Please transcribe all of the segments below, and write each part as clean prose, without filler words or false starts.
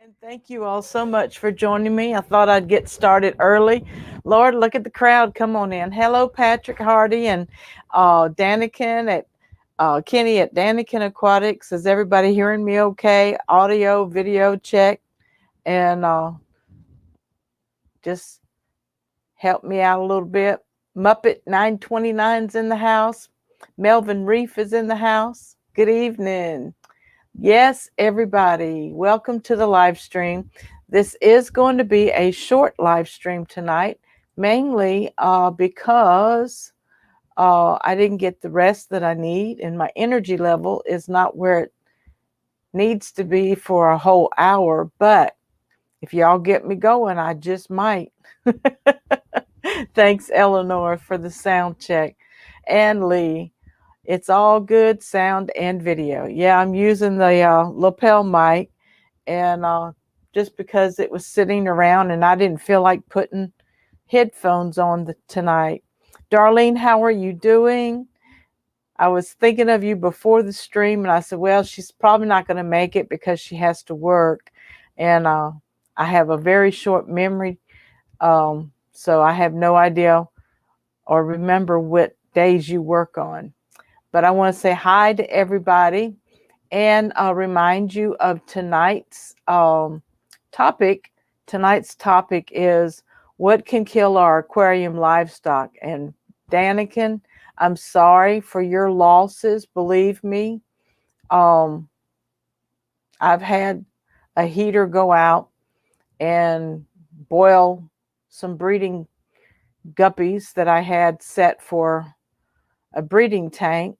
And thank you all so much for joining me. I thought I'd get started early. Lord, look at the crowd. Come on in. Hello, Patrick Hardy and Danikin at Kenny at Danikin Aquatics. Is everybody hearing me okay? Audio, video check. And just help me out a little bit. Muppet 929's in the house. Melvin Reef is in the house. Good evening. Yes, everybody, welcome to the live stream. This is going to be a short live stream tonight, mainly because I didn't get the rest that I need, and my energy level is not where it needs to be for a whole hour. But if y'all get me going, I just might. Thanks, Eleanor, for the sound check. And Lee. It's all good sound and video. Yeah, I'm using the lapel mic, and just because it was sitting around and I didn't feel like putting headphones on tonight. Darlene, how are you doing? I was thinking of you before the stream, and I said, well, she's probably not going to make it because she has to work. And I have a very short memory, so I have no idea or remember what days you work on. But I want to say hi to everybody and remind you of tonight's topic. Tonight's topic is what can kill our aquarium livestock. And Danikin, I'm sorry for your losses. Believe me, I've had a heater go out and boil some breeding guppies that I had set for a breeding tank.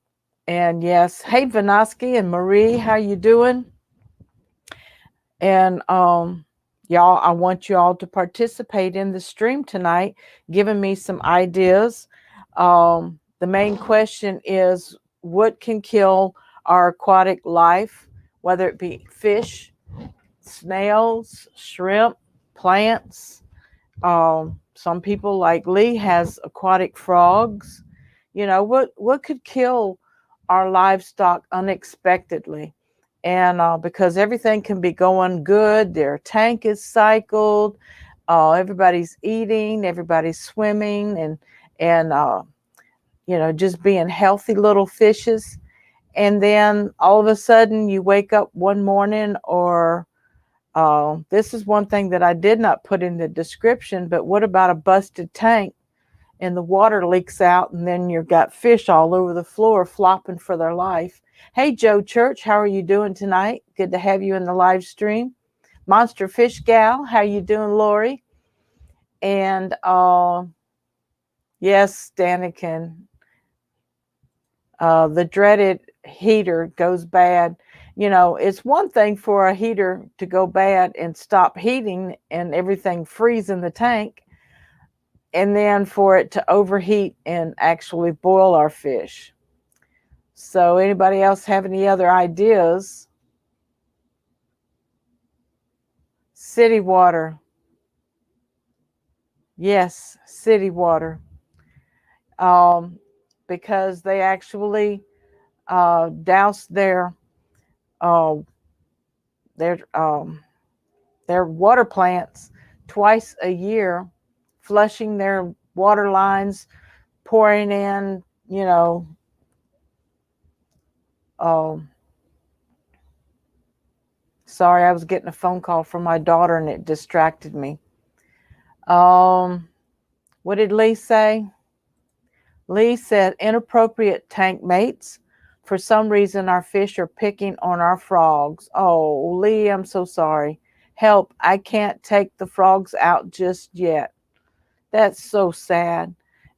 And yes, hey Vanoski and Marie, how you doing? And y'all, I want you all to participate in the stream tonight, giving me some ideas. The main question is what can kill our aquatic life, whether it be fish, snails, shrimp, plants. Some people like Lee has aquatic frogs. You know, what could kill our livestock unexpectedly? And because everything can be going good, their tank is cycled, everybody's eating, everybody's swimming, and you know, just being healthy little fishes. And then all of a sudden you wake up one morning, or this is one thing that I did not put in the description, but what about a busted tank and the water leaks out, and then you've got fish all over the floor flopping for their life? Hey, Joe Church, how are you doing tonight? Good to have you in the live stream. Monster Fish Gal, how you doing, Lori? And yes, Danikin, the dreaded heater goes bad. You know, it's one thing for a heater to go bad and stop heating and everything freeze in the tank, and then for it to overheat and actually boil our fish. So anybody else have any other ideas? City water. Yes, city water. Because they actually douse their water plants twice a year, flushing their water lines, pouring in, you know, sorry, I was getting a phone call from my daughter and it distracted me. What did Lee say? Lee said inappropriate tank mates. For some reason, our fish are picking on our frogs. Oh, Lee, I'm so sorry. Help, I can't take the frogs out just yet. That's so sad.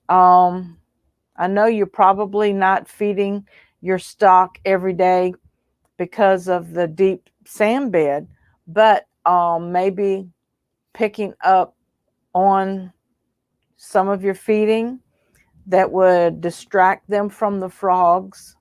I know you're probably not feeding your stock every day because of the deep sand bed, but maybe picking up on some of your feeding that would distract them from the frogs.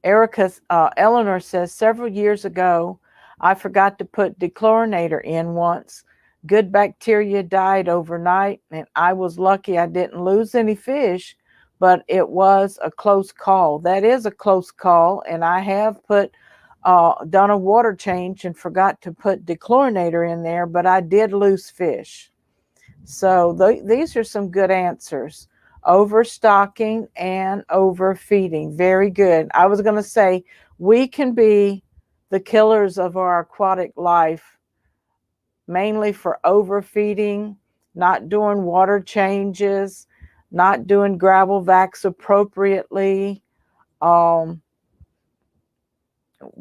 Eleanor says, several years ago, I forgot to put dechlorinator in once. Good bacteria died overnight, and I was lucky I didn't lose any fish, but it was a close call. That is a close call, and I have put done a water change and forgot to put dechlorinator in there, but I did lose fish. So these are some good answers. Overstocking and overfeeding. Very good. I was going to say we can be the killers of our aquatic life, mainly for overfeeding, not doing water changes, not doing gravel vacs appropriately. What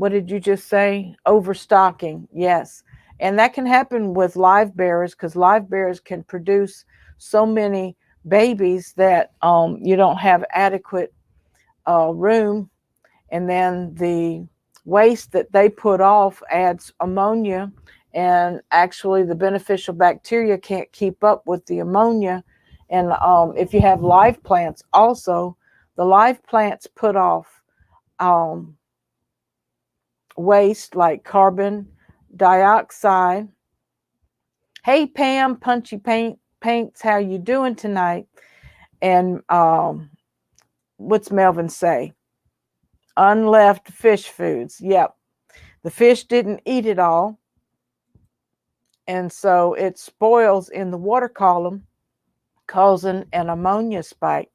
did you just say? Overstocking. Yes. And that can happen with live bearers, because live bearers can produce so many babies that you don't have adequate room. And then the waste that they put off adds ammonia, and actually the beneficial bacteria can't keep up with the ammonia. And if you have live plants also, the live plants put off waste like carbon dioxide. Hey Pam, Punchy Paints, how you doing tonight? And what's Melvin say? Unleft fish foods. Yep. The fish didn't eat it all, and so it spoils in the water column, causing an ammonia spike.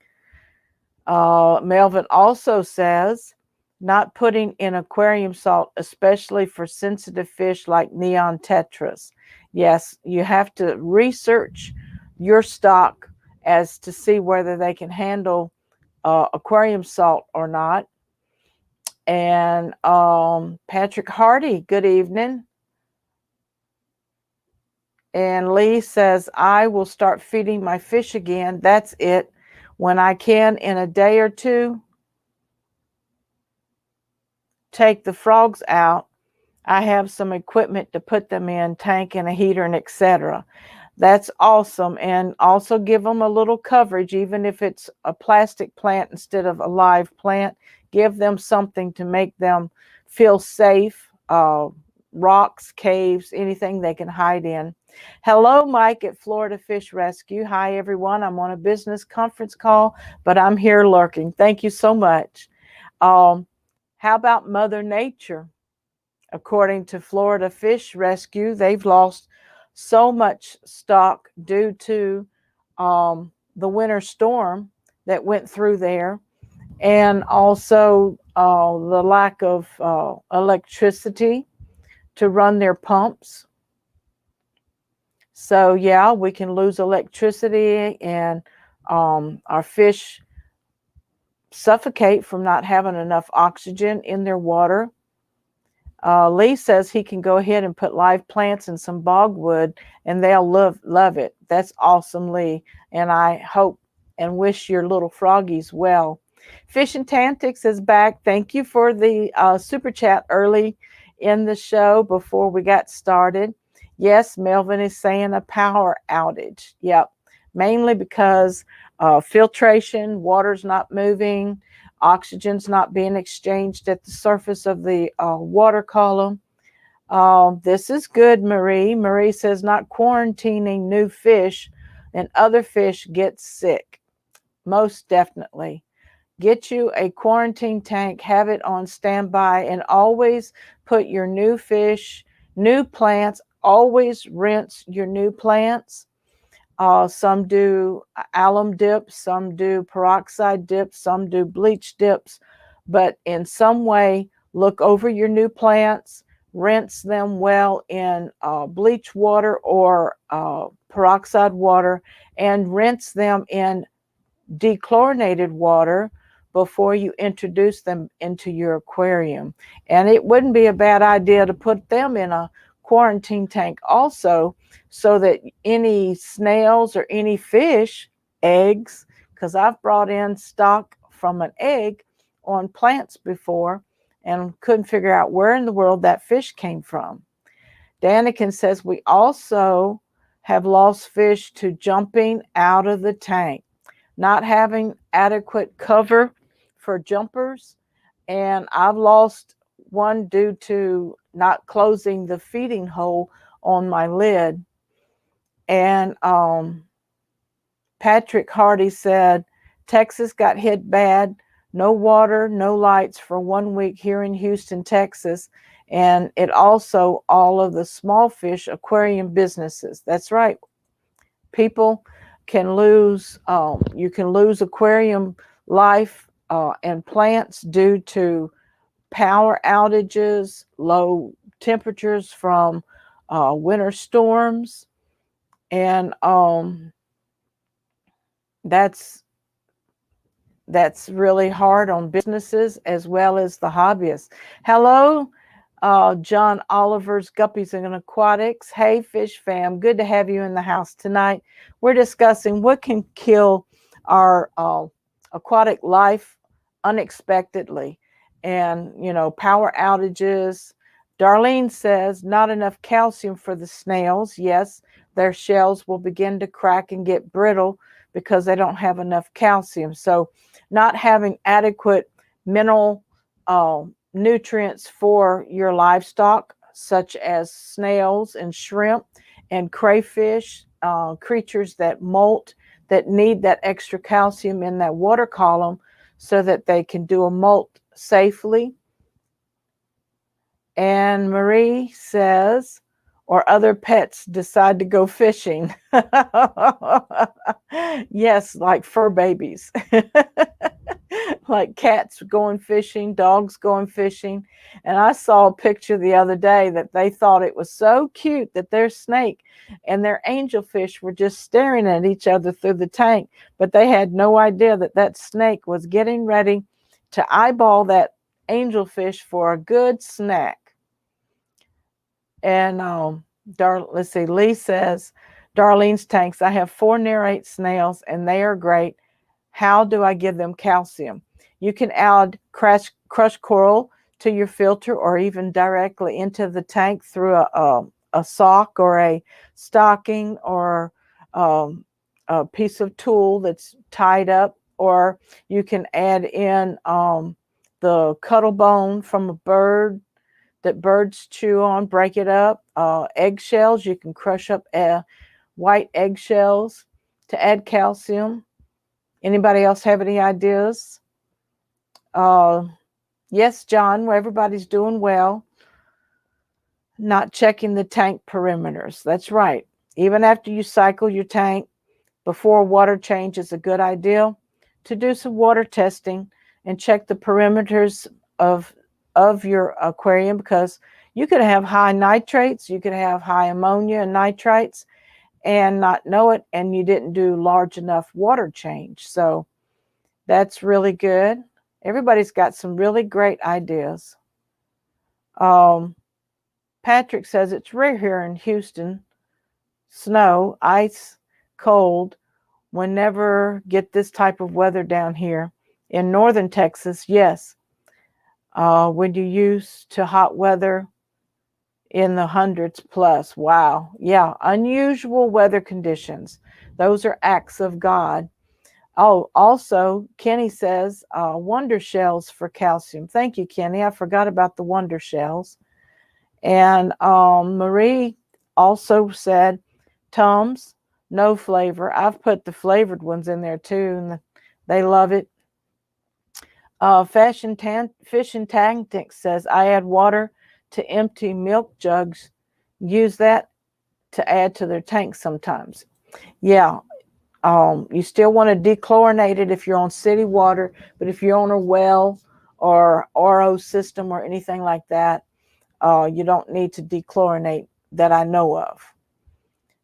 Melvin also says not putting in aquarium salt, especially for sensitive fish like neon tetras. Yes, you have to research your stock as to see whether they can handle aquarium salt or not. And Patrick Hardy, good evening. And Lee says, I will start feeding my fish again. That's it. When I can, in a day or two, take the frogs out. I have some equipment to put them in, tank and a heater and etc. That's awesome. And also give them a little coverage, even if it's a plastic plant instead of a live plant. Give them something to make them feel safe. Rocks, caves, anything they can hide in. Hello, Mike at Florida Fish Rescue. Hi, everyone. I'm on a business conference call, but I'm here lurking. Thank you so much. How about Mother Nature? According to Florida Fish Rescue, they've lost so much stock due to the winter storm that went through there, and also the lack of electricity to run their pumps. So yeah, we can lose electricity, and our fish suffocate from not having enough oxygen in their water. Lee says he can go ahead and put live plants in some bogwood and they'll love it. That's awesome, Lee. And I hope and wish your little froggies well. Fish and Tantics is back. Thank you for the super chat early in the show before we got started. Yes, Melvin is saying a power outage. Yep. Mainly because filtration, water's not moving, oxygen's not being exchanged at the surface of the water column. This is good, Marie. Marie says not quarantining new fish and other fish get sick. Most definitely. Get you a quarantine tank, have it on standby, and always put your new fish, new plants, always rinse your new plants. Some do alum dips, some do peroxide dips, some do bleach dips, but in some way, look over your new plants, rinse them well in bleach water or peroxide water, and rinse them in dechlorinated water before you introduce them into your aquarium. And it wouldn't be a bad idea to put them in a quarantine tank also, so that any snails or any fish, eggs, because I've brought in stock from an egg on plants before and couldn't figure out where in the world that fish came from. Danikin says we also have lost fish to jumping out of the tank, not having adequate cover for jumpers, and I've lost one due to not closing the feeding hole on my lid. And Patrick Hardy said Texas got hit bad no water, no lights for 1 week here in Houston, Texas. And it also all of the small fish aquarium businesses. That's right. People can lose, you can lose aquarium life and plants due to power outages, low temperatures from winter storms, and that's really hard on businesses as well as the hobbyists. Hello, John Oliver's Guppies and Aquatics. Hey, Fish Fam, good to have you in the house tonight. We're discussing what can kill our aquatic life unexpectedly, and power outages. Darlene says not enough calcium for the snails. Yes, their shells will begin to crack and get brittle because they don't have enough calcium. So not having adequate mineral nutrients for your livestock, such as snails and shrimp and crayfish, creatures that molt, that need that extra calcium in that water column so that they can do a molt safely. And Marie says, or other pets decide to go fishing. Yes, like fur babies. Like cats going fishing, dogs going fishing. And I saw a picture the other day that they thought it was so cute that their snake and their angelfish were just staring at each other through the tank, but they had no idea that that snake was getting ready to eyeball that angelfish for a good snack. And let's see, Lee says, Darlene's tanks, I have 4 nerate snails and they are great. How do I give them calcium? You can add crushed coral to your filter or even directly into the tank through a sock or a stocking or a piece of tool that's tied up, or you can add in the cuttle bone from a bird that birds chew on, break it up. Eggshells, you can crush up white eggshells to add calcium. Anybody else have any ideas? Yes, John, everybody's doing well. Not checking the tank perimeters. That's right. Even after you cycle your tank, before water change is a good idea to do some water testing and check the perimeters of your aquarium, because you could have high nitrates, you could have high ammonia and nitrites and not know it, and you didn't do large enough water change. So that's really good. Everybody's got some really great ideas. Patrick says it's rare here in Houston. Snow, ice, cold. We never get this type of weather down here. In northern Texas, yes. When you used to hot weather in the hundreds plus. Wow. Yeah. Unusual weather conditions. Those are acts of God. Oh, also, Kenny says wonder shells for calcium. Thank you, Kenny. I forgot about the wonder shells. And Marie also said Tums, no flavor. I've put the flavored ones in there too, and they love it. Fish and Tactics says, I add water to empty milk jugs. Use that to add to their tank sometimes. Yeah. You still want to dechlorinate it if you're on city water, but if you're on a well or RO system or anything like that, you don't need to dechlorinate that I know of.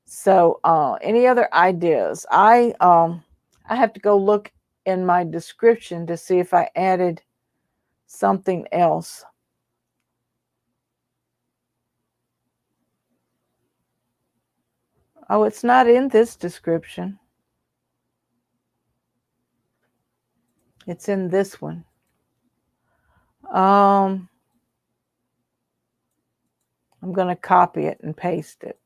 So any other ideas? I have to go look in my description to see if I added something else. Oh, it's not in this description. It's in this one. I'm going to copy it and paste it.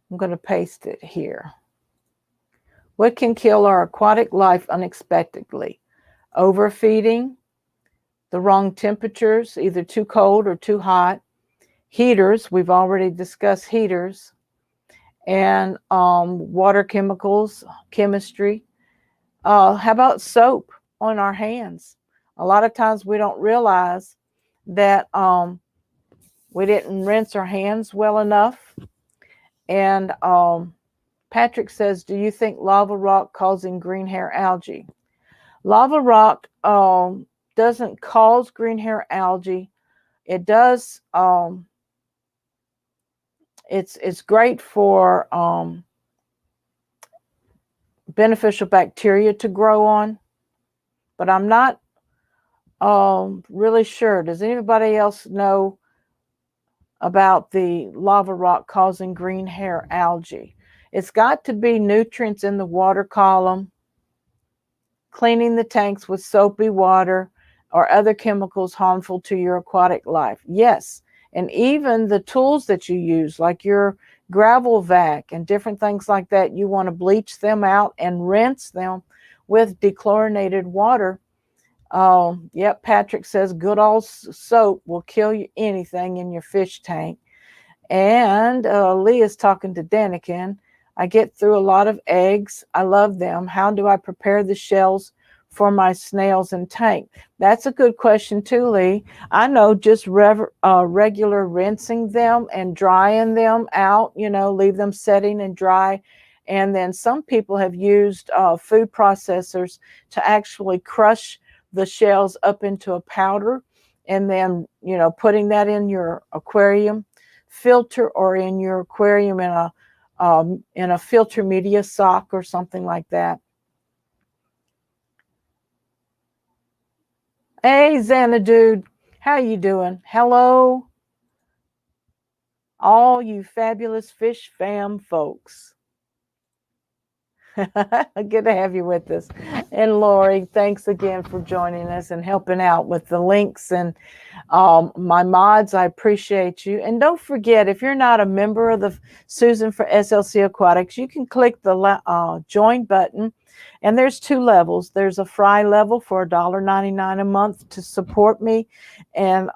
I'm going to paste it here. What can kill our aquatic life unexpectedly? Overfeeding, the wrong temperatures, either too cold or too hot. Heaters, we've already discussed heaters. And water chemicals, chemistry. How about soap on our hands? A lot of times we don't realize that we didn't rinse our hands well enough. And Patrick says, do you think lava rock causing green hair algae? Lava rock doesn't cause green hair algae. It does. It's great for beneficial bacteria to grow on, but I'm not really sure. Does anybody else know about the lava rock causing green hair algae? It's got to be nutrients in the water column, cleaning the tanks with soapy water, or other chemicals harmful to your aquatic life. Yes, and even the tools that you use, like your gravel vac and different things like that, you want to bleach them out and rinse them with dechlorinated water. Yep, Patrick says good old soap will kill you anything in your fish tank. And Lee is talking to Danikin. I get through a lot of eggs. I love them. How do I prepare the shells for my snails and tank? That's a good question too, Lee. I know just regular rinsing them and drying them out, leave them setting and dry. And then some people have used food processors to actually crush the shells up into a powder, and then, putting that in your aquarium filter or in your aquarium in a filter media sock or something like that. Hey, Xanadude, how you doing? Hello, all you fabulous fish fam folks. Good to have you with us. And Lori, thanks again for joining us and helping out with the links. And my mods, I appreciate you. And don't forget, if you're not a member of the Susan for SLC Aquatics, you can click the join button. And there's 2 levels. There's a fry level for $1.99 a month to support me and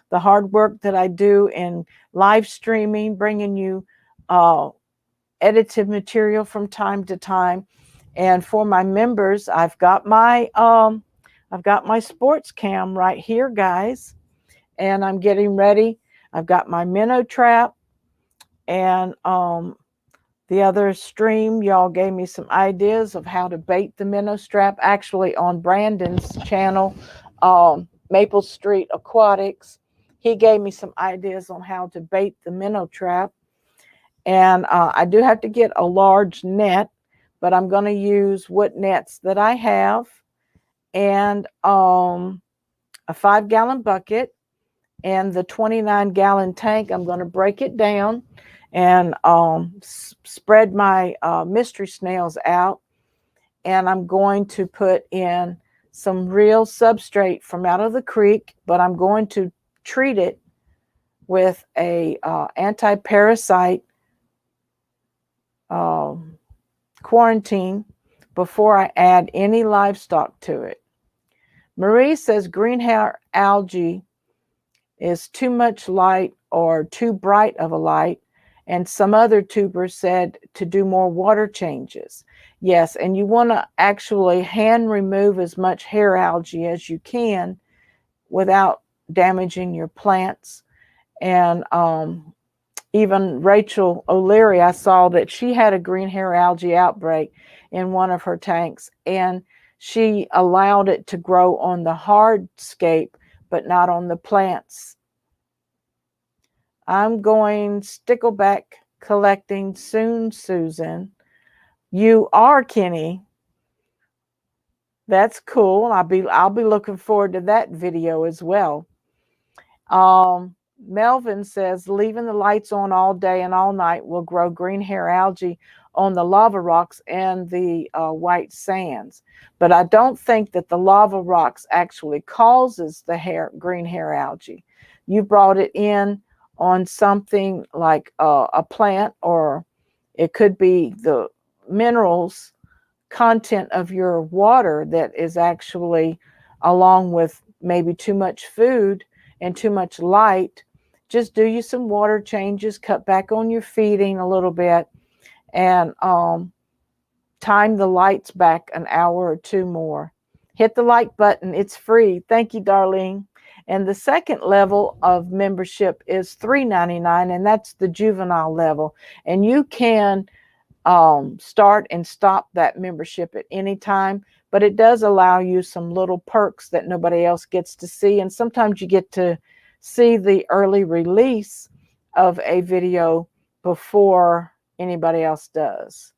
the hard work that I do in live streaming, bringing you edited material from time to time. And for my members, I've got my sports cam right here, guys, and I'm getting ready. I've got my minnow trap, and the other stream, y'all gave me some ideas of how to bait the minnow trap. Actually, on Brandon's channel, Maple Street Aquatics, he gave me some ideas on how to bait the minnow trap. And I do have to get a large net, but I'm going to use what nets that I have, and a 5-gallon bucket, and the 29-gallon tank. I'm going to break it down and spread my mystery snails out, and I'm going to put in some real substrate from out of the creek, but I'm going to treat it with a anti-parasite quarantine before I add any livestock to it. Marie says green hair algae is too much light or too bright of a light, and some other tubers said to do more water changes. Yes, and you want to actually hand remove as much hair algae as you can without damaging your plants. And even Rachel O'Leary, I saw that she had a green hair algae outbreak in one of her tanks, and she allowed it to grow on the hardscape, but not on the plants. I'm going stickleback collecting soon, Susan. You are, Kenny. That's cool. I'll be looking forward to that video as well. Melvin says leaving the lights on all day and all night will grow green hair algae on the lava rocks and the white sands. But I don't think that the lava rocks actually causes the green hair algae. You brought it in on something like a plant, or it could be the minerals content of your water that is actually, along with maybe too much food and too much light. Just do you some water changes, cut back on your feeding a little bit, and time the lights back an hour or two more. Hit the like button. It's free. Thank you, Darlene. And the second level of membership is $3.99, and that's the juvenile level. And you can start and stop that membership at any time, but it does allow you some little perks that nobody else gets to see. And sometimes you get to see the early release of a video before anybody else does.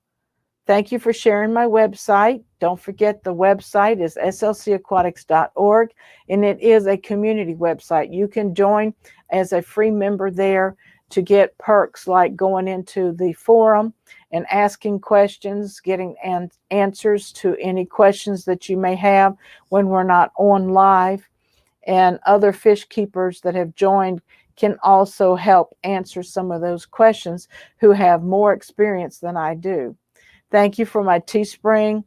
Thank you for sharing my website. Don't forget the website is slc-aquatics.org, and it is a community website. You can join as a free member there to get perks like going into the forum and asking questions, getting answers to any questions that you may have when we're not on live. And other fish keepers that have joined can also help answer some of those questions who have more experience than I do. Thank you for my Teespring.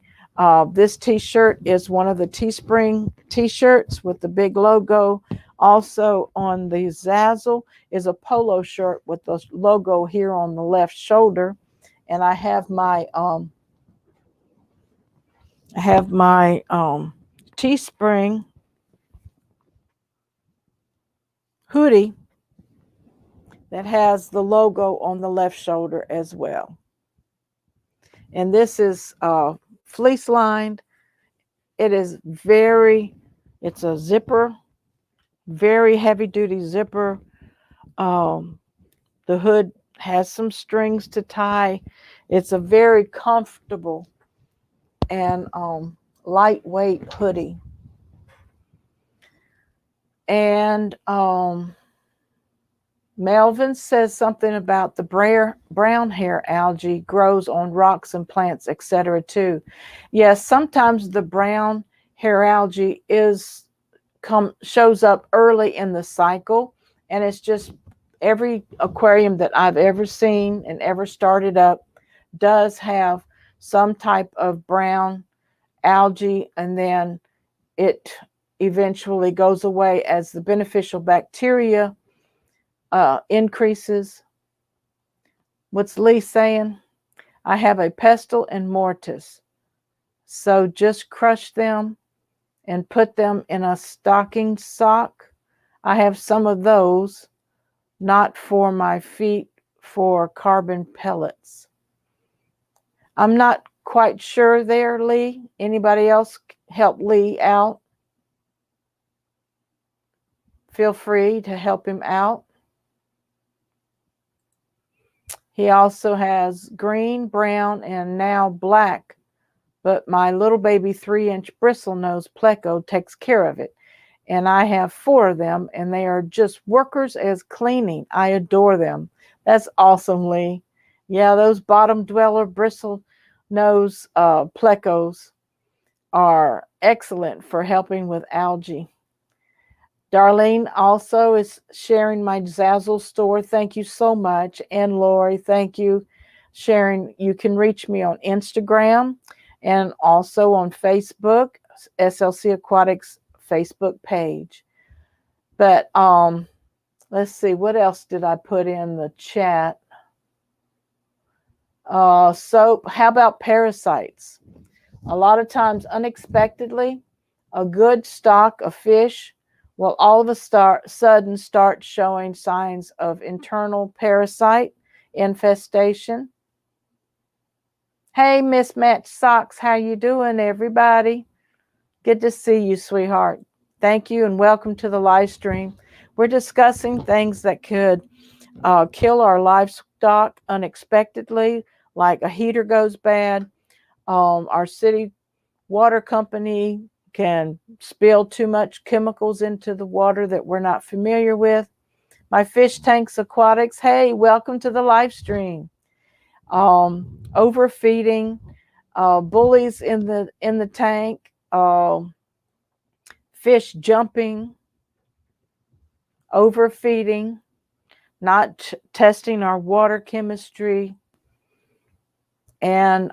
This t-shirt is one of the Teespring t-shirts with the big logo. Also on the Zazzle is a polo shirt with the logo here on the left shoulder. And I have my Teespring hoodie that has the logo on the left shoulder as well. And this is fleece lined. It's a zipper, very heavy duty zipper. The hood has some strings to tie. It's a very comfortable and lightweight hoodie. And Melvin says something about the brown hair algae grows on rocks and plants, etc. too. Yes, sometimes the brown hair algae shows up early in the cycle, and it's just every aquarium that I've ever seen and ever started up does have some type of brown algae, and then it eventually goes away as the beneficial bacteria increases. What's Lee saying? I have a pestle and mortise, so just crush them and put them in a stocking sock. I have some of those, not for my feet, for carbon pellets. I'm not quite sure there, Lee. Anybody else help Lee out? Feel free to help him out. He also has green, brown, and now black, but my little baby 3-inch bristlenose pleco takes care of it. And I have 4 of them, and they are just workers as cleaning. I adore them. That's awesome, Lee. Yeah, those bottom dweller bristlenose plecos are excellent for helping with algae. Darlene also is sharing my Zazzle store. Thank you so much. And Lori, thank you. Sharing, you can reach me on Instagram and also on Facebook, SLC Aquatics Facebook page. But let's see, what else did I put in the chat? So how about parasites? A lot of times, unexpectedly, a good stock of fish will all of a sudden start showing signs of internal parasite infestation. Hey, Mismatched Socks, how you doing, everybody? Good to see you, sweetheart. Thank you and welcome to the live stream. We're discussing things that could kill our livestock unexpectedly, like a heater goes bad. Our city water company can spill too much chemicals into the water that we're not familiar with. My Fish Tanks Aquatics, hey, welcome to the live stream. Overfeeding, bullies in the tank, fish jumping, overfeeding, not testing our water chemistry, and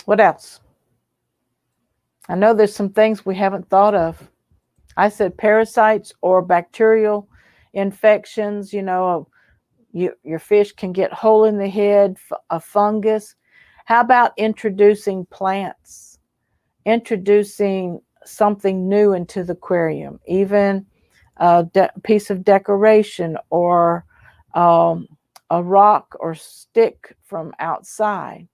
what else? I know there's some things we haven't thought of. I said parasites or bacterial infections, your fish can get hole in the head, a fungus. How about introducing plants, introducing something new into the aquarium, even a piece of decoration or um, a rock or stick from outside.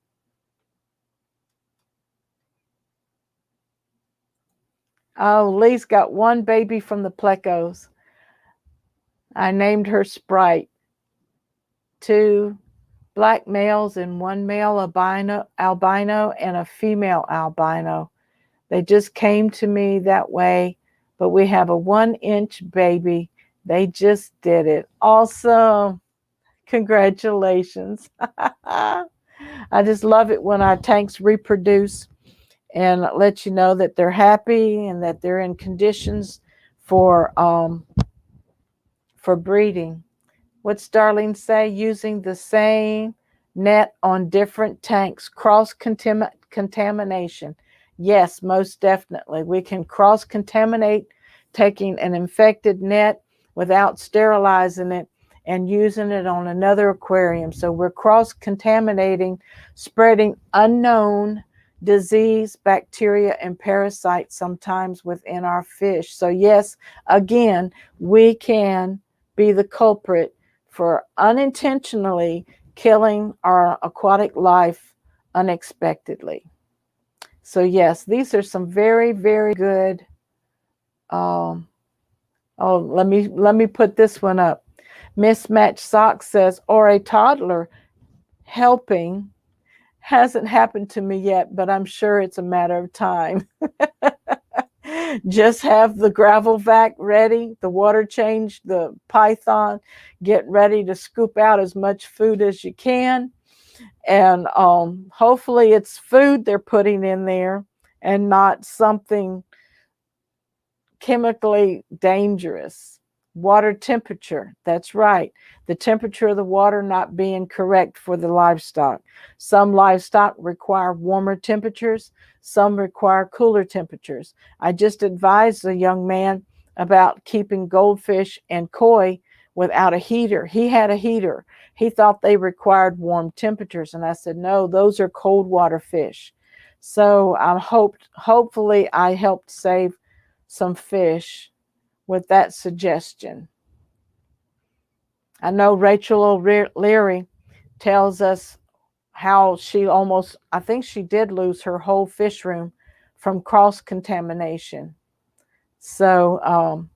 Oh, Lee's got one baby from the plecos. I named her Sprite. 2 black males and 1 male albino and a female albino. They just came to me that way, but we have a 1-inch baby. They just did it. Awesome. Congratulations. I just love it when our tanks reproduce and let you know that they're happy and that they're in conditions for breeding. What's Darlene say? Using the same net on different tanks, cross-contamination. Yes, most definitely. We can cross-contaminate taking an infected net without sterilizing it and using it on another aquarium. So we're cross-contaminating, spreading unknown disease, bacteria, and parasites sometimes within our fish. So yes, again, we can be the culprit for unintentionally killing our aquatic life unexpectedly. So yes, these are some very, very good. Oh, let me put this one up. Mismatched Socks says, or a toddler helping. Hasn't happened to me yet, but I'm sure it's a matter of time. Just have the gravel vac ready, the water change, the python, get ready to scoop out as much food as you can. And hopefully it's food they're putting in there and not something chemically dangerous. Water temperature, that's right. The temperature of the water not being correct for the livestock. Some livestock require warmer temperatures, some require cooler temperatures. I just advised a young man about keeping goldfish and koi without a heater. He had a heater. He thought they required warm temperatures, and I said, no, those are cold water fish. So hopefully I helped save some fish with that suggestion. I know Rachel O'Leary tells us how she almost, I think she did lose her whole fish room from cross-contamination. So,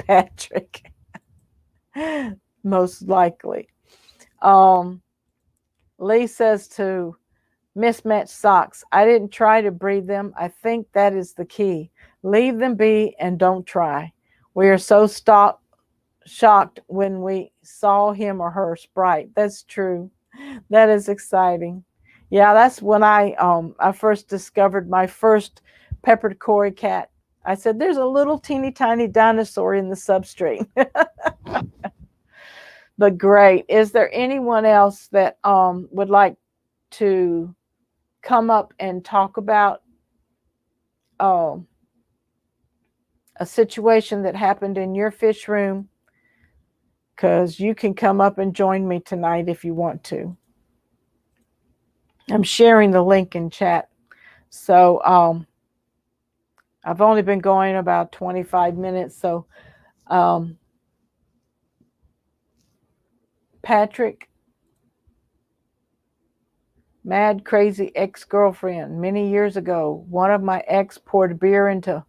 Patrick, most likely. Lee says to Mismatched Socks, I didn't try to breed them. I think that is the key. Leave them be and don't try. We are so shocked when we saw him or her Sprite. That's true. That is exciting. Yeah, that's when I first discovered my first peppered koi cat. I said, there's a little teeny tiny dinosaur in the substrate. But great. Is there anyone else that would like to come up and talk about a situation that happened in your fish room? Because you can come up and join me tonight if you want to. I'm sharing the link in chat. So I've only been going about 25 minutes. So Patrick, mad crazy ex-girlfriend. Many years ago, one of my ex poured beer into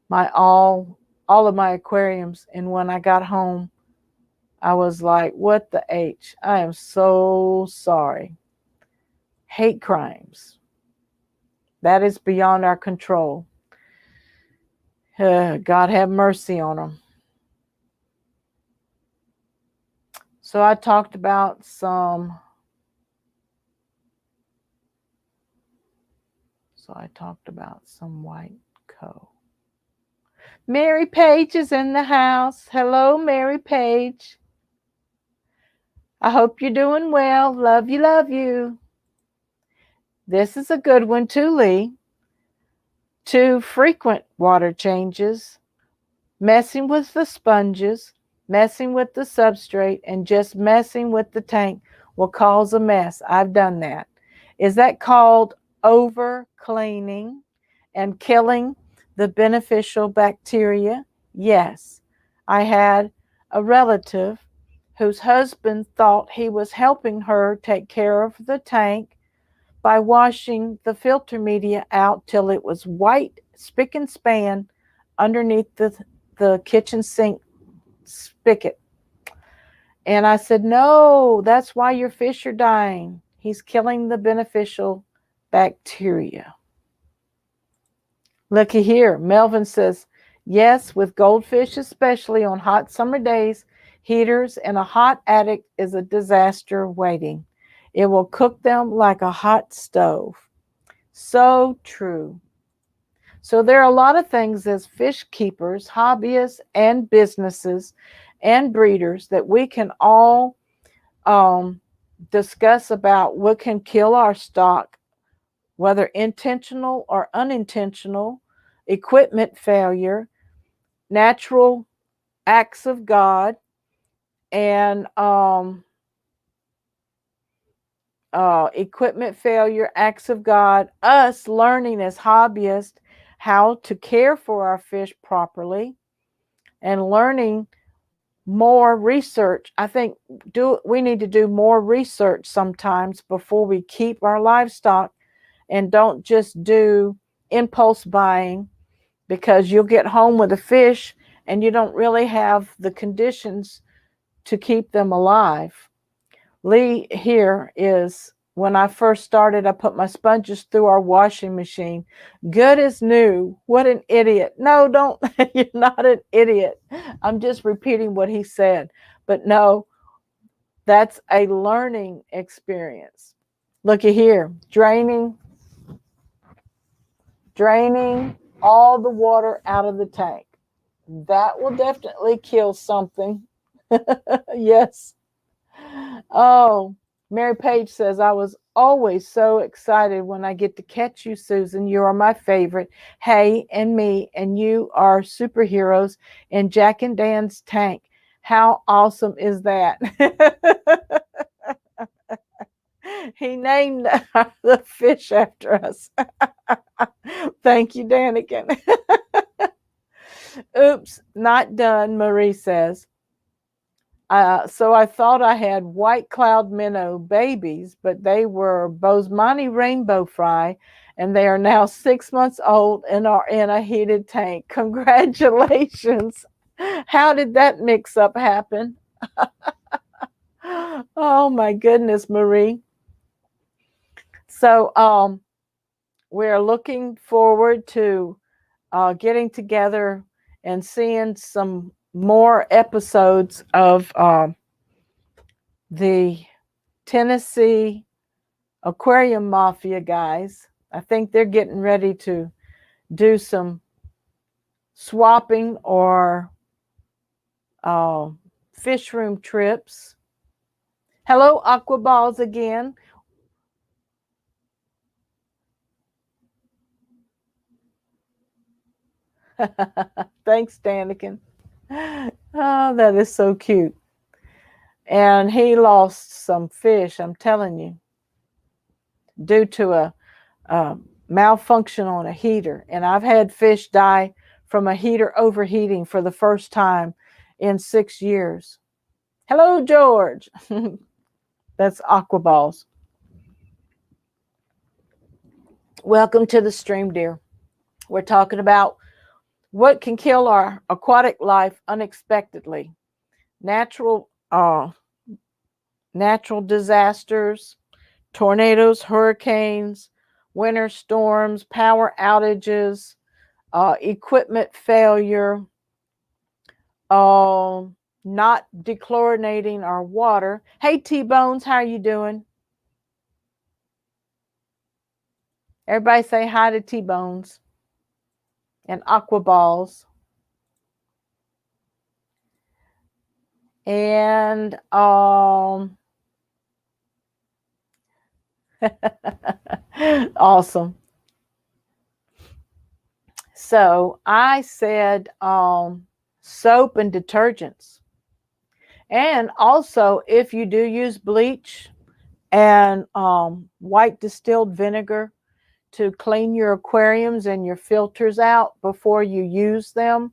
my all of my aquariums, and when I got home, I was like, what the H? I am so sorry. Hate crimes. That is beyond our control. God have mercy on them. So I talked about some white coat. Mary Page is in the house. Hello, Mary Page. I hope you're doing well. Love you, love you. This is a good one too, Lee. 2 frequent water changes Messing with the sponges, messing with the substrate, and just messing with the tank will cause a mess. I've done that. Is that called over cleaning and killing the beneficial bacteria? Yes. I had a relative whose husband thought he was helping her take care of the tank by washing the filter media out till it was white, spick and span underneath the kitchen sink spigot. And I said, no, that's why your fish are dying. He's killing the beneficial bacteria. Looky here. Melvin says, yes, with goldfish, especially on hot summer days, heaters in a hot attic is a disaster waiting. It will cook them like a hot stove. So true. So there are a lot of things as fish keepers, hobbyists, and businesses and breeders that we can all discuss about what can kill our stock, whether intentional or unintentional, equipment failure, natural acts of God, and equipment failure, acts of God, us learning as hobbyists how to care for our fish properly, and learning more research. I think we need to do more research sometimes before we keep our livestock, and don't just do impulse buying, because you'll get home with a fish and you don't really have the conditions to keep them alive. Lee here is, when I first started, I put my sponges through our washing machine. Good as new. What an idiot. No, don't. You're not an idiot. I'm just repeating what he said. But no, that's a learning experience. Looky here. Draining all the water out of the tank. That will definitely kill something. Yes. Oh, Mary Page says, I was always so excited when I get to catch you, Susan. You are my favorite. Hey, and me, and you are superheroes in Jack and Dan's tank. How awesome is that? He named the fish after us. Thank you, Daniken. Oops, not done, Marie says. So I thought I had white cloud minnow babies, but they were Bosemani rainbow fry, and they are now 6 months old and are in a heated tank. Congratulations. How did that mix up happen? Oh my goodness, Marie. So we're looking forward to getting together and seeing some more episodes of the Tennessee Aquarium Mafia guys. I think they're getting ready to do some swapping or fish room trips. Hello, Aqua Balls again. Thanks, Daniken. Oh, that is so cute. And he lost some fish, I'm telling you, due to a malfunction on a heater. And I've had fish die from a heater overheating for the first time in 6 years. Hello, George. That's Aqua Balls. Welcome to the stream, dear. We're talking about what can kill our aquatic life unexpectedly. Natural disasters, tornadoes, hurricanes, winter storms, power outages, equipment failure, not dechlorinating our water. Hey, T-Bones, how are you doing? Everybody say hi to T-Bones and Aqua Balls. And awesome. So I said soap and detergents. And also, if you do use bleach and white distilled vinegar to clean your aquariums and your filters out before you use them,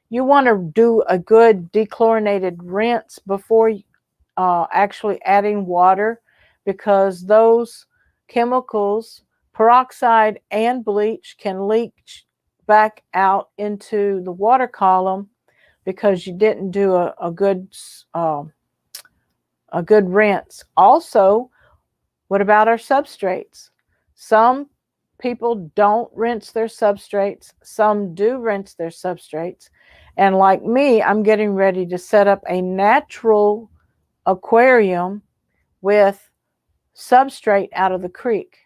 you want to do a good dechlorinated rinse before actually adding water, because those chemicals, peroxide and bleach, can leak back out into the water column because you didn't do a good rinse. Also, what about our substrates? Some people don't rinse their substrates. Some do rinse their substrates. And like me, I'm getting ready to set up a natural aquarium with substrate out of the creek.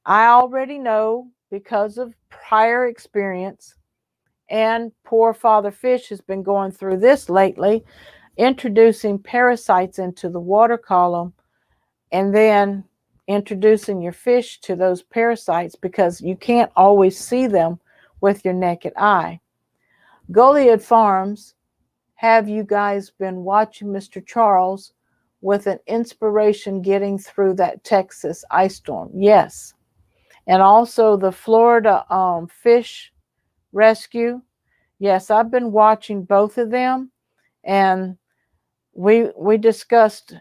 I already know, because of prior experience, and poor Father Fish has been going through this lately, introducing parasites into the water column and then introducing your fish to those parasites, because you can't always see them with your naked eye. Goliad Farms, have you guys been watching Mr. Charles with an inspiration getting through that Texas ice storm? Yes. And also the Florida fish rescue. Yes, I've been watching both of them, and we discussed,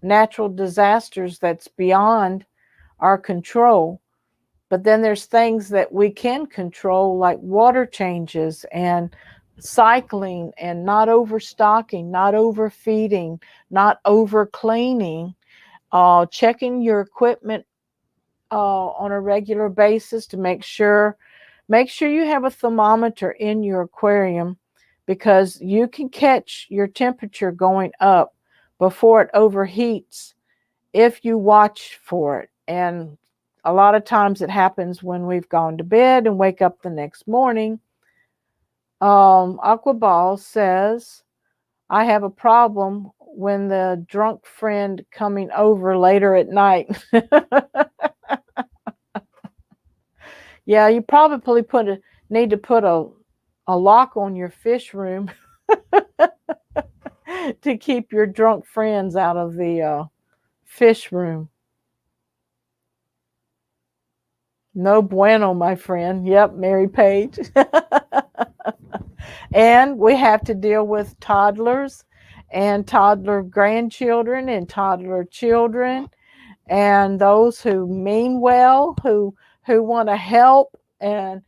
natural disasters that's beyond our control. But then there's things that we can control, like water changes and cycling, and not overstocking, not overfeeding, not over cleaning, checking your equipment on a regular basis to make sure you have a thermometer in your aquarium, because you can catch your temperature going up before it overheats if you watch for it. And a lot of times it happens when we've gone to bed and wake up the next morning. Aquaball says, I have a problem when the drunk friend coming over later at night. Yeah, you probably need to put a lock on your fish room to keep your drunk friends out of the fish room. No bueno, my friend. Yep, Mary Page. And we have to deal with toddlers and toddler grandchildren and toddler children, and those who mean well, who want to help, and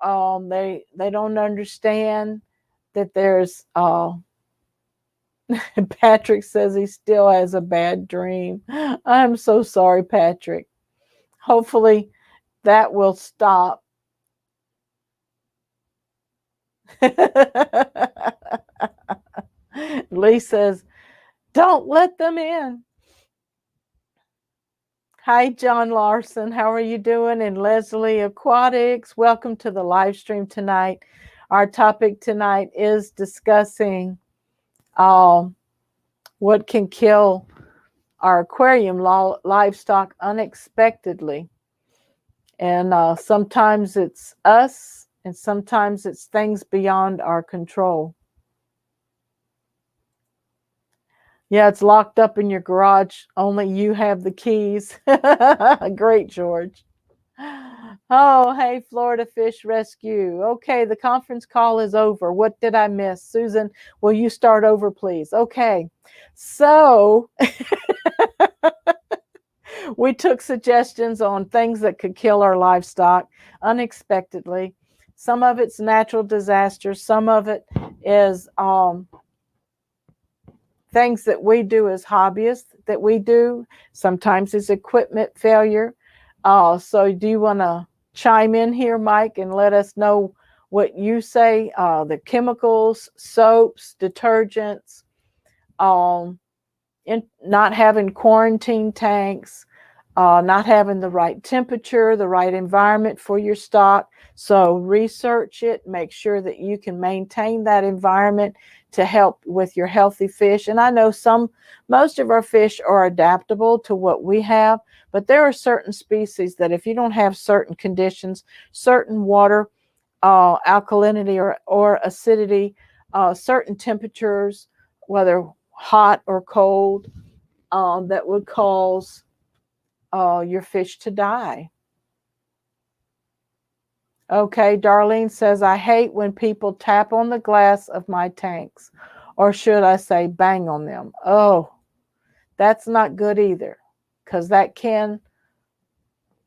they don't understand that there's Patrick says he still has a bad dream. I'm so sorry, Patrick. Hopefully that will stop. Lee says, don't let them in. Hi, John Larson. How are you doing? And Leslie Aquatics, welcome to the live stream tonight. Our topic tonight is discussing what can kill our aquarium livestock unexpectedly. And sometimes it's us, and sometimes it's things beyond our control. Yeah, it's locked up in your garage. Only you have the keys. Great, George. Oh, hey, Florida Fish Rescue. Okay, the conference call is over. What did I miss? Susan, will you start over, please? Okay, so we took suggestions on things that could kill our livestock unexpectedly. Some of it's natural disasters. Some of it is things that we do as hobbyists that we do. Sometimes it's equipment failure. So do you want to chime in here, Mike, and let us know what you say? The chemicals, soaps, detergents, not having quarantine tanks, not having the right temperature, the right environment for your stock. So research it, make sure that you can maintain that environment to help with your healthy fish. And I know most of our fish are adaptable to what we have, but there are certain species that if you don't have certain conditions, certain water alkalinity or acidity, certain temperatures, whether hot or cold, that would cause your fish to die. Okay, Darlene says, I hate when people tap on the glass of my tanks, or should I say bang on them. Oh, that's not good either, because that can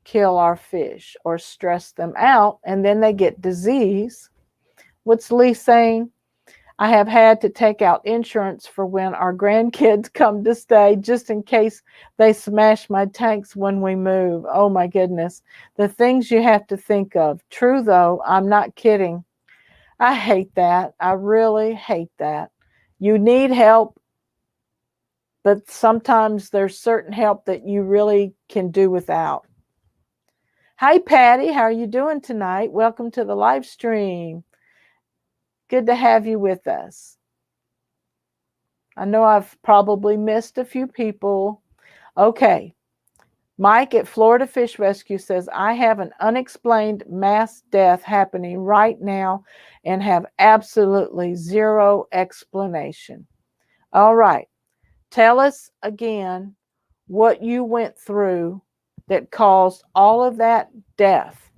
kill our fish or stress them out, and then they get disease. What's Lee saying? I have had to take out insurance for when our grandkids come to stay, just in case they smash my tanks when we move. Oh my goodness. The things you have to think of. True though, I'm not kidding. I hate that. I really hate that. You need help, but sometimes there's certain help that you really can do without. Hi Patty, how are you doing tonight? Welcome to the live stream. Good to have you with us. I know I've probably missed a few people. Okay. Mike at Florida Fish Rescue says, I have an unexplained mass death happening right now and have absolutely zero explanation. All right. Tell us again what you went through that caused all of that death.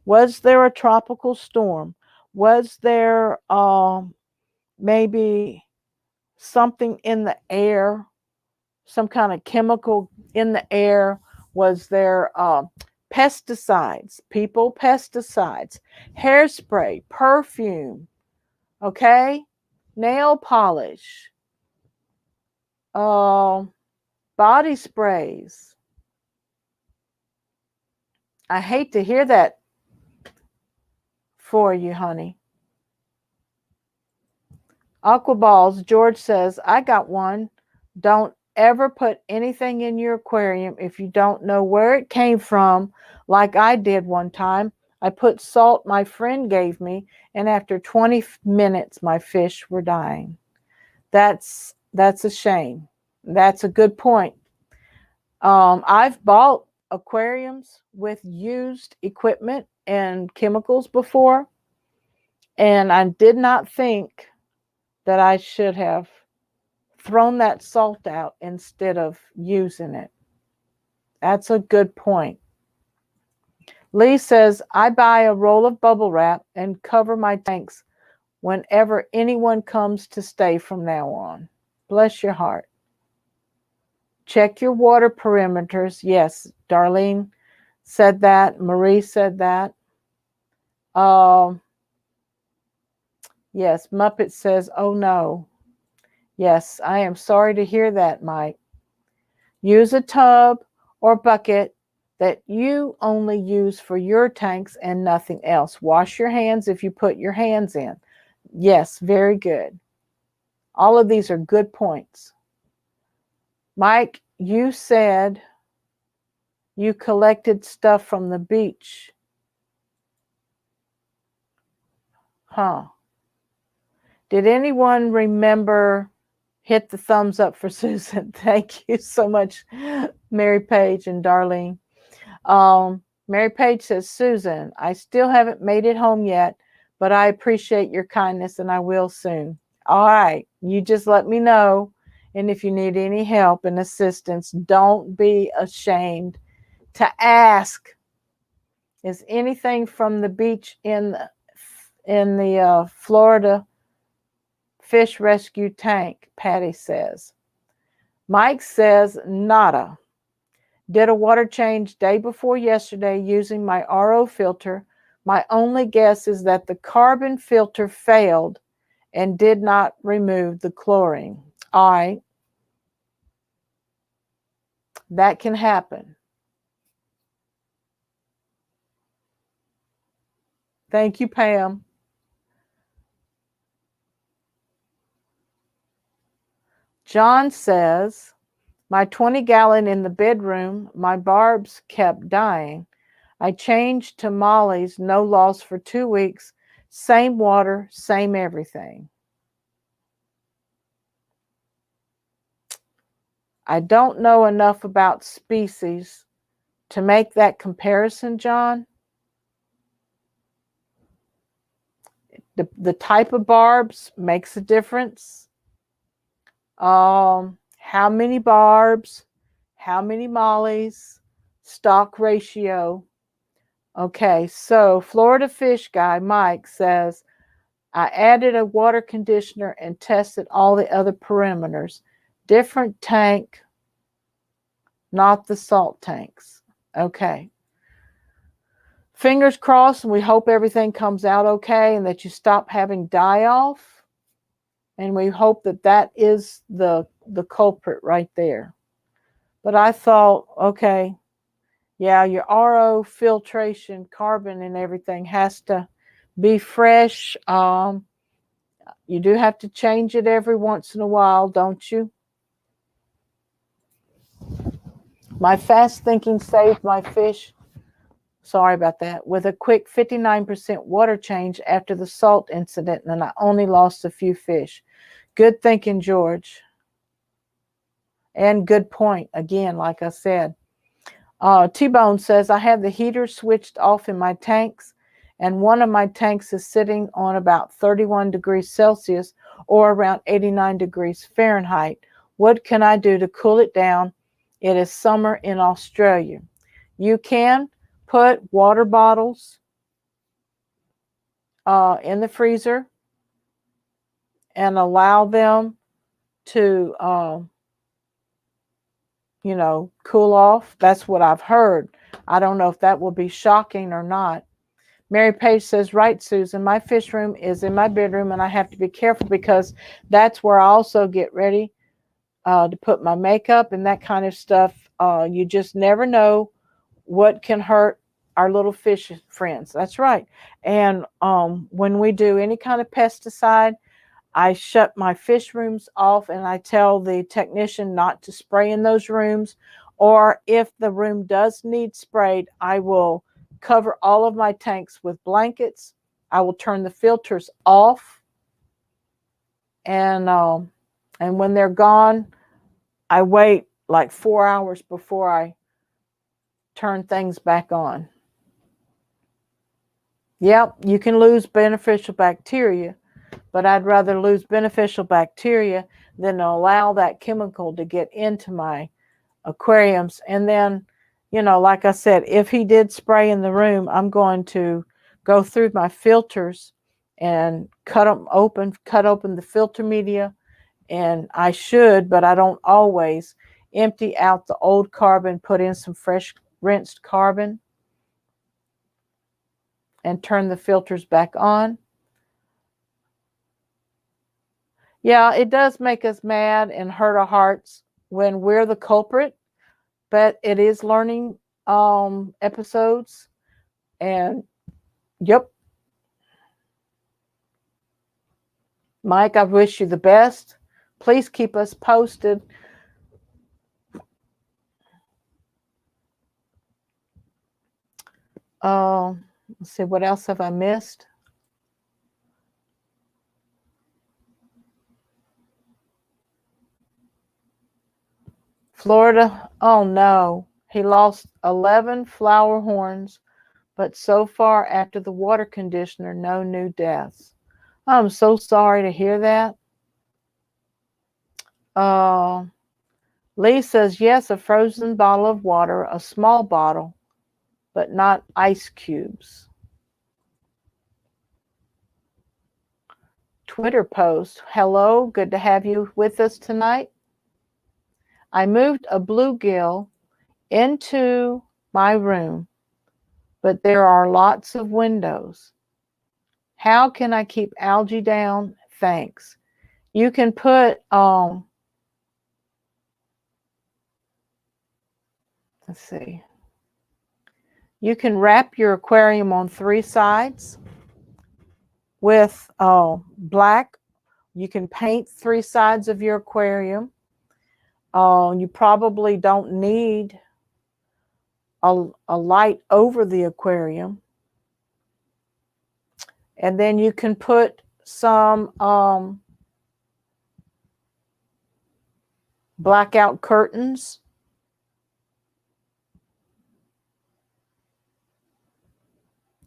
Was there a tropical storm? Was there maybe something in the air, some kind of chemical in the air? Was there pesticides, pesticides, hairspray, perfume, okay, nail polish, body sprays? I hate to hear that for you, honey. Aquaballs, George says, I got one. Don't ever put anything in your aquarium if you don't know where it came from, like I did one time. I put salt my friend gave me, and after 20 minutes, my fish were dying. That's a shame. That's a good point. I've bought aquariums with used equipment and chemicals before, and I did not think that I should have thrown that salt out instead of using it. That's a good point. Lee says, I buy a roll of bubble wrap and cover my tanks whenever anyone comes to stay from now on. Bless your heart. Check your water perimeters. Yes, Darlene said that. Marie said that. Yes, Muppet says, oh no. Yes, I am sorry to hear that, Mike. Use a tub or bucket that you only use for your tanks and nothing else. Wash your hands if you put your hands in. Yes, very good. All of these are good points. Mike, you said you collected stuff from the beach. Huh. Did anyone remember? Hit the thumbs up for Susan. Thank you so much, Mary Page and Darlene. Mary Page says, Susan, I still haven't made it home yet, but I appreciate your kindness and I will soon. All right. You just let me know. And if you need any help and assistance, don't be ashamed to ask. Is anything from the beach in the Florida Fish Rescue tank? Patty says. Mike says, nada. Did a water change day before yesterday using my RO filter. My only guess is that the carbon filter failed and did not remove the chlorine. All right. That can happen. Thank you, Pam. John says, my 20-gallon in the bedroom, my barbs kept dying. I changed to Molly's, no loss for 2 weeks. Same water, same everything. I don't know enough about species to make that comparison, John. The type of barbs makes a difference. How many barbs, how many mollies, stock ratio. Okay, so Florida Fish Guy Mike says, I added a water conditioner and tested all the other parameters. Different tank, not the salt tanks. Okay. Fingers crossed, and we hope everything comes out okay and that you stop having die-off. And we hope that that is the culprit right there. But I thought, okay, yeah, your RO filtration, carbon and everything has to be fresh. You do have to change it every once in a while, don't you? My fast thinking saved my fish. Sorry about that. With a quick 59% water change after the salt incident, and I only lost a few fish. Good thinking, George. And good point. Again, like I said. T-Bone says, I have the heater switched off in my tanks, and one of my tanks is sitting on about 31 degrees Celsius or around 89 degrees Fahrenheit. What can I do to cool it down? It is summer in Australia. You can put water bottles in the freezer and allow them to, cool off. That's what I've heard. I don't know if that will be shocking or not. Mary Page says, right, Susan, my fish room is in my bedroom, and I have to be careful because that's where I also get ready to put my makeup and that kind of stuff. You just never know what can hurt our little fish friends. That's right. And when we do any kind of pesticide, I shut my fish rooms off and I tell the technician not to spray in those rooms. Or if the room does need sprayed, I will cover all of my tanks with blankets. I will turn the filters off. And when they're gone, I wait like 4 hours before I turn things back on. Yep, you can lose beneficial bacteria, but I'd rather lose beneficial bacteria than allow that chemical to get into my aquariums. And then, like I said, if he did spray in the room, I'm going to go through my filters and cut open the filter media. And I should, but I don't always, empty out the old carbon, put in some fresh rinsed carbon, and turn the filters back on. Yeah, it does make us mad and hurt our hearts when we're the culprit, but it is learning episodes. And yep. Mike, I wish you the best. Please keep us posted. Let's see, what else have I missed? Florida, oh no, he lost 11 flower horns, but so far after the water conditioner, no new deaths. I'm so sorry to hear that. Lee says, yes, a frozen bottle of water, a small bottle, but not ice cubes. Twitter post, hello, good to have you with us tonight. I moved a bluegill into my room, but there are lots of windows. How can I keep algae down? Thanks. You can put, let's see. You can wrap your aquarium on 3 sides with black. You can paint 3 sides of your aquarium. You probably don't need a light over the aquarium. And then you can put some blackout curtains.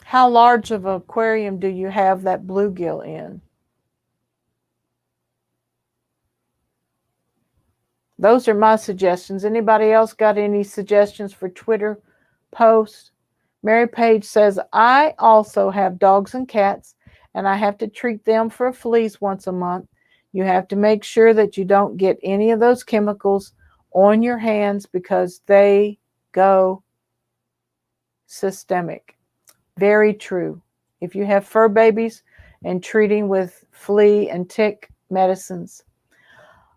How large of an aquarium do you have that bluegill in? Those are my suggestions. Anybody else got any suggestions for Twitter posts? Mary Page says, I also have dogs and cats, and I have to treat them for fleas once a month. You have to make sure that you don't get any of those chemicals on your hands because they go systemic. Very true. If you have fur babies and treating with flea and tick medicines.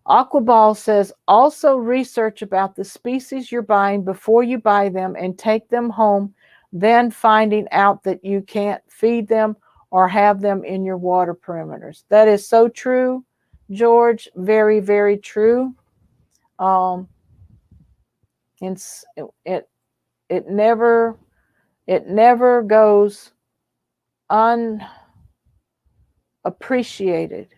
Aquaball says, also research about the species you're buying before you buy them and take them home, then finding out that you can't feed them or have them in your water perimeters. That is so true, George. Very, very true. It never goes unappreciated.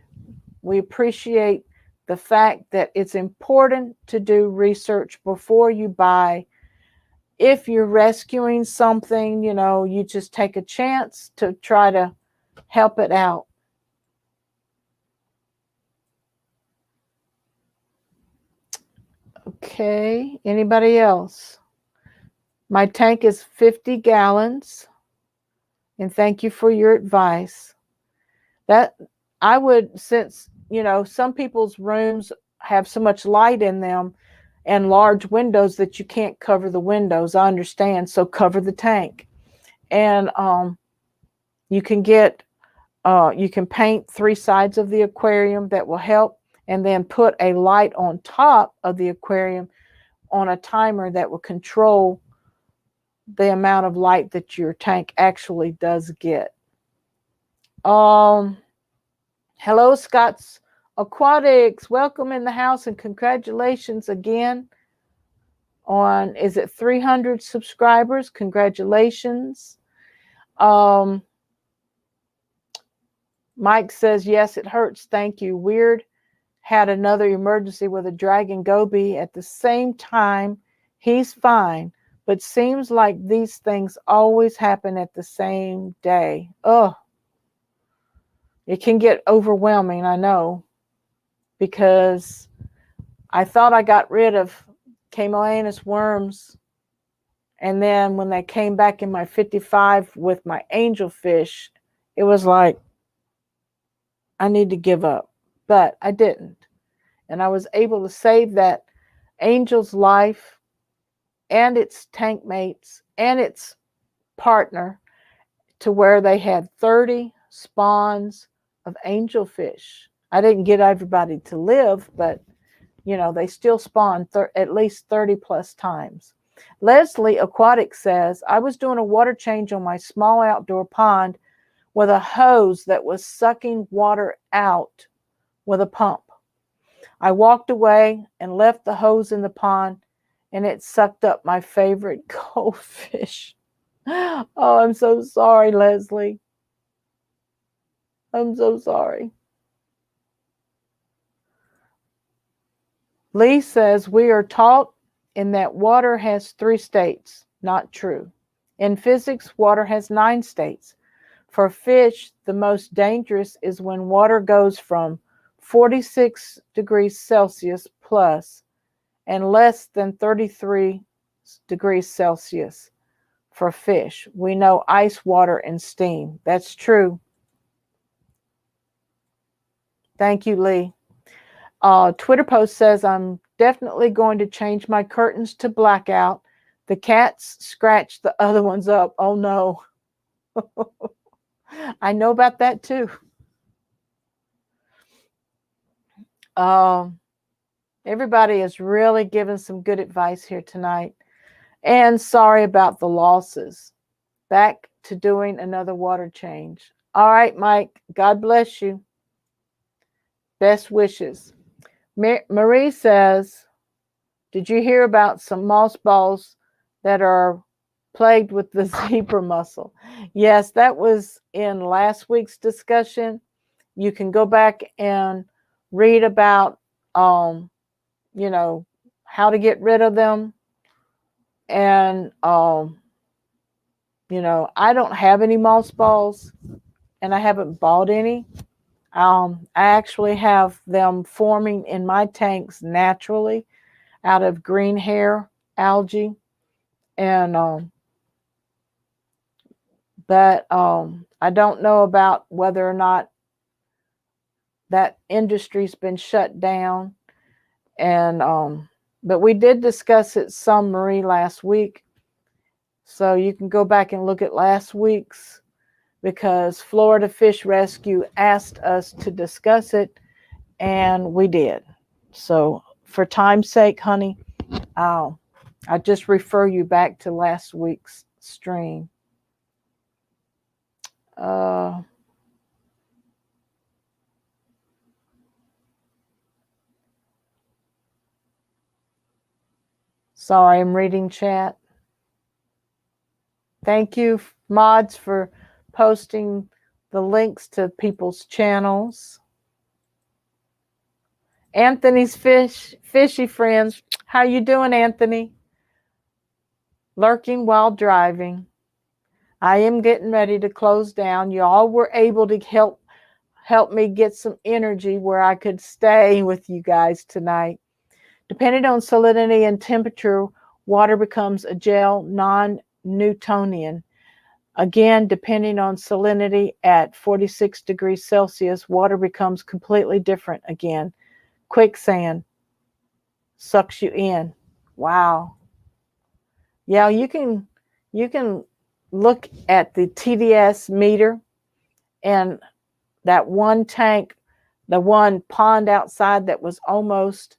We appreciate the fact that it's important to do research before you buy. If you're rescuing something, you just take a chance to try to help it out. Okay, anybody else? My tank is 50 gallons, and thank you for your advice. That I would, since, some people's rooms have so much light in them and large windows that you can't cover the windows. I understand. So cover the tank. And you can paint 3 sides of the aquarium. That will help. And then put a light on top of the aquarium on a timer that will control the amount of light that your tank actually does get. Hello, Scott's Aquatics. Welcome in the house and congratulations again on, is it 300 subscribers? Congratulations. Mike says, yes, it hurts. Thank you. Weird. Had another emergency with a dragon goby at the same time. He's fine, but seems like these things always happen at the same day. Oh, it can get overwhelming, I know, because I thought I got rid of Camellianus worms, and then when they came back in my 55 with my angelfish, it was like, I need to give up, but I didn't. And I was able to save that angel's life and its tank mates and its partner to where they had 30 spawns of angelfish. I didn't get everybody to live, but they still spawn at least 30 plus times. Leslie Aquatic says, I was doing a water change on my small outdoor pond with a hose that was sucking water out with a pump. I walked away and left the hose in the pond, and it sucked up my favorite goldfish. Oh, I'm so sorry, Leslie. I'm so sorry. Lee says, we are taught in that water has 3 states. Not true. In physics, water has 9 states. For fish, the most dangerous is when water goes from 46 degrees Celsius plus and less than 33 degrees Celsius for fish. We know ice, water, and steam. That's true. Thank you, Lee. Twitter post says, I'm definitely going to change my curtains to blackout. The cats scratched the other ones up. Oh, no. I know about that, too. Everybody is really giving some good advice here tonight. And sorry about the losses. Back to doing another water change. All right, Mike. God bless you. Best wishes. Marie says, did you hear about some moss balls that are plagued with the zebra mussel? Yes, that was in last week's discussion. You can go back and read about, how to get rid of them. And, You know, I don't have any moss balls, and I haven't bought any. I actually have them forming in my tanks naturally out of green hair algae, and but I don't know about whether or not that industry's been shut down. And but we did discuss it some, Marie, last week, so you can go back and look at last week's, because Florida Fish Rescue asked us to discuss it, and we did. So for time's sake, honey, I just refer you back to last week's stream. Sorry, I'm reading chat. Thank you, mods, for posting the links to people's channels. Anthony's fishy friends. How you doing, Anthony? Lurking while driving. I am getting ready to close down. You all were able to help me get some energy where I could stay with you guys tonight. Depending on salinity and temperature, water becomes a gel, non-Newtonian. Again, depending on salinity at 46 degrees Celsius, water becomes completely different again. Quicksand sucks you in. Wow. Yeah, you can look at the TDS meter, and that one tank, the one pond outside that was almost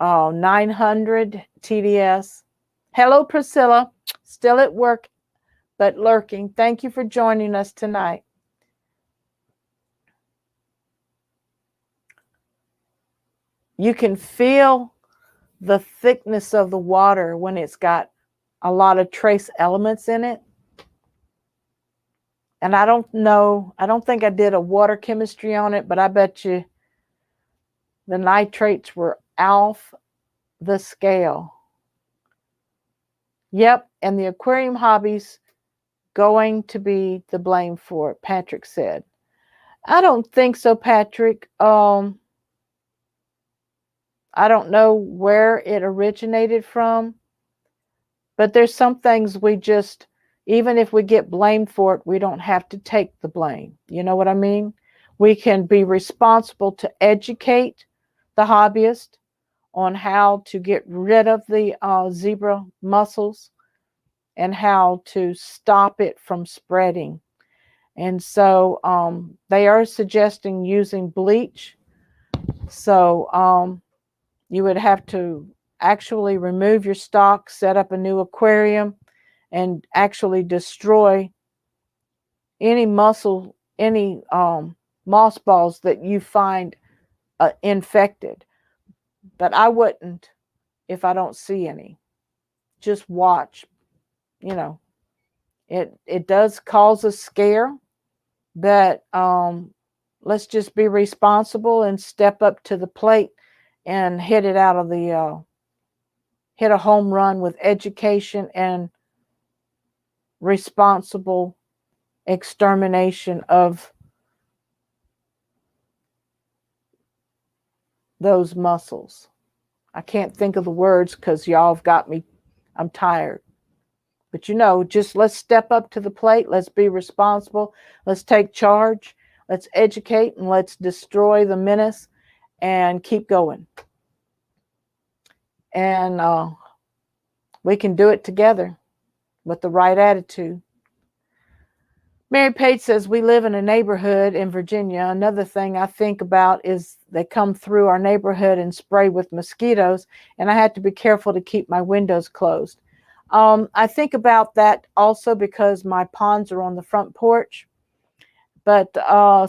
900 TDS. Hello, Priscilla. Still at work, but lurking. Thank you for joining us tonight. You can feel the thickness of the water when it's got a lot of trace elements in it. And I don't know, I don't think I did a water chemistry on it, but I bet you the nitrates were off the scale. Yep, and the aquarium hobby's going to be the blame for it, Patrick said. I don't think so, Patrick. I don't know where it originated from, but there's some things we just, even if we get blamed for it, we don't have to take the blame. You know what I mean? We can be responsible to educate the hobbyist on how to get rid of the zebra mussels and how to stop it from spreading. And so they are suggesting using bleach. So you would have to actually remove your stock, set up a new aquarium, and actually destroy any mussel, any moss balls that you find infected. But I wouldn't if I don't see any. Just watch. You know, it does cause a scare, but let's just be responsible and step up to the plate and hit it out of the hit a home run with education and responsible extermination of those mussels. I can't think of the words because y'all have got me. I'm tired. But you know, just let's step up to the plate. Let's be responsible. Let's take charge. Let's educate, and let's destroy the menace and keep going. And we can do it together with the right attitude. Mary Page says, we live in a neighborhood in Virginia. Another thing I think about is they come through our neighborhood and spray with mosquitoes, and I had to be careful to keep my windows closed. I think about that also because my ponds are on the front porch, but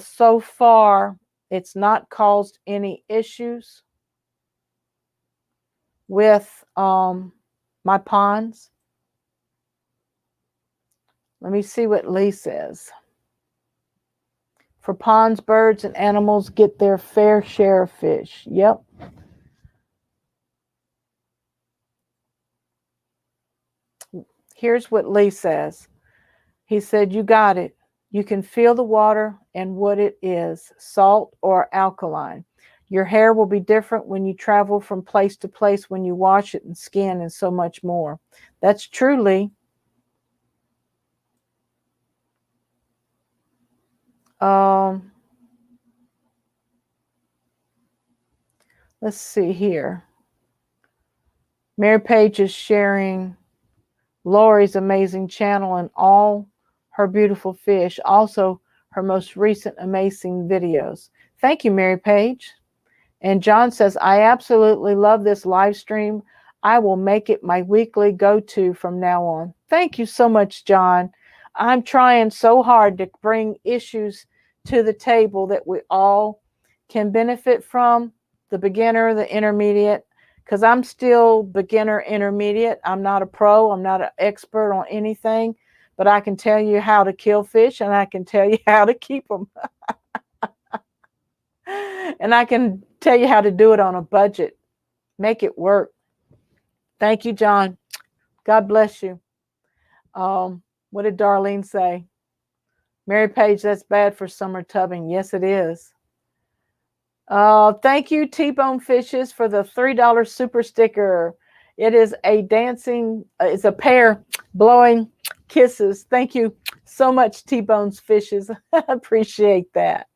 so far it's not caused any issues with my ponds. Let me see what Lee says. For ponds, birds and animals get their fair share of fish. Yep. Here's what Lee says. He said, you got it. You can feel the water and what it is, salt or alkaline. Your hair will be different when you travel from place to place, when you wash it and skin and so much more. That's truly let's see here. Mary Page is sharing Lori's amazing channel and all her beautiful fish, also her most recent amazing videos. Thank you, Mary Page. And John says, I absolutely love this live stream. I will make it my weekly go-to from now on. Thank you so much, John. I'm trying so hard to bring issues to the table that we all can benefit from, the beginner, the intermediate, because I'm still beginner intermediate. I'm not a pro. I'm not an expert on anything, but I can tell you how to kill fish and I can tell you how to keep them. And I can tell you how to do it on a budget. Make it work. Thank you, John. God bless you. What did Darlene say? Mary Page, that's bad for summer tubbing. Yes, it is. Thank you, T-Bone Fishes, for the $3 super sticker. It is a dancing, it's a pair blowing kisses. Thank you so much, T-Bone's Fishes. I appreciate that.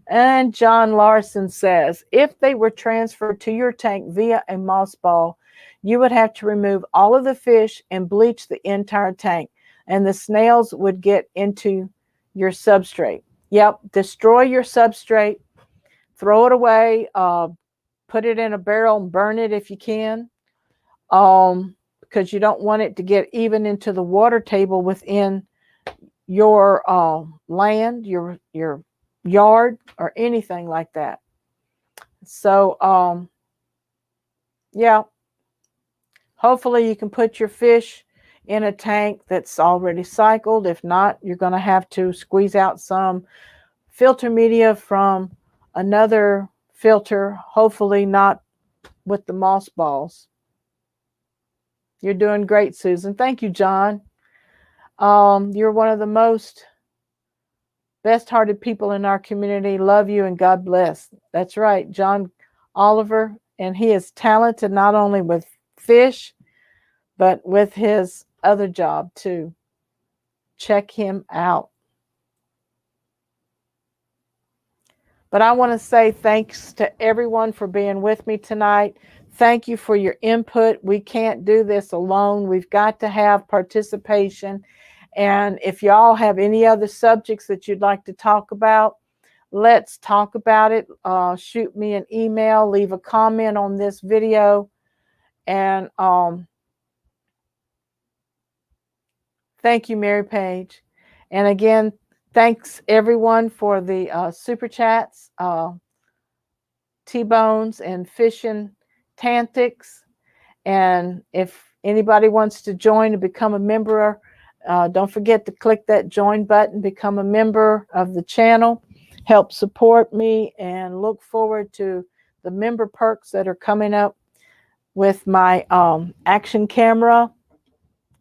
And John Larson says, if they were transferred to your tank via a moss ball, you would have to remove all of the fish and bleach the entire tank, and the snails would get into your substrate. Yep, destroy your substrate, throw it away, put it in a barrel and burn it if you can, because you don't want it to get even into the water table within your land, your yard, or anything like that. So yeah, hopefully you can put your fish in a tank that's already cycled. If not, you're going to have to squeeze out some filter media from another filter, hopefully not with the moss balls. You're doing great, Susan. Thank you, John. You're one of the most best-hearted people in our community. Love you and God bless. That's right, John Oliver, and he is talented not only with fish, but with his other job too. Check him out. But I want to say thanks to everyone for being with me tonight. Thank you for your input. We can't do this alone. We've got to have participation. And if y'all have any other subjects that you'd like to talk about, let's talk about it. Shoot me an email, leave a comment on this video. And thank you, Mary Page. And again, thanks everyone for the super chats, T-Bones and Fishing Tantics. And if anybody wants to join and become a member, don't forget to click that join button, become a member of the channel, help support me, and look forward to the member perks that are coming up with my action camera.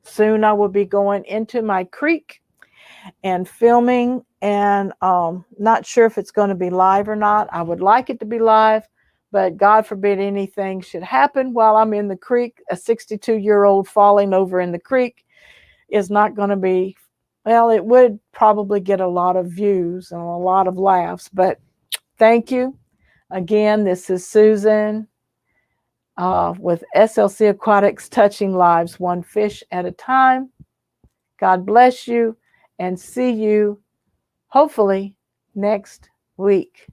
Soon I will be going into my creek and filming, and not sure if it's going to be live or not. I would like it to be live, but God forbid anything should happen while I'm in the creek. A 62-year-old falling over in the creek is not going to be, well, it would probably get a lot of views and a lot of laughs, but thank you. Again, this is Susan with SLC Aquatics, touching lives one fish at a time. God bless you, and see you hopefully next week.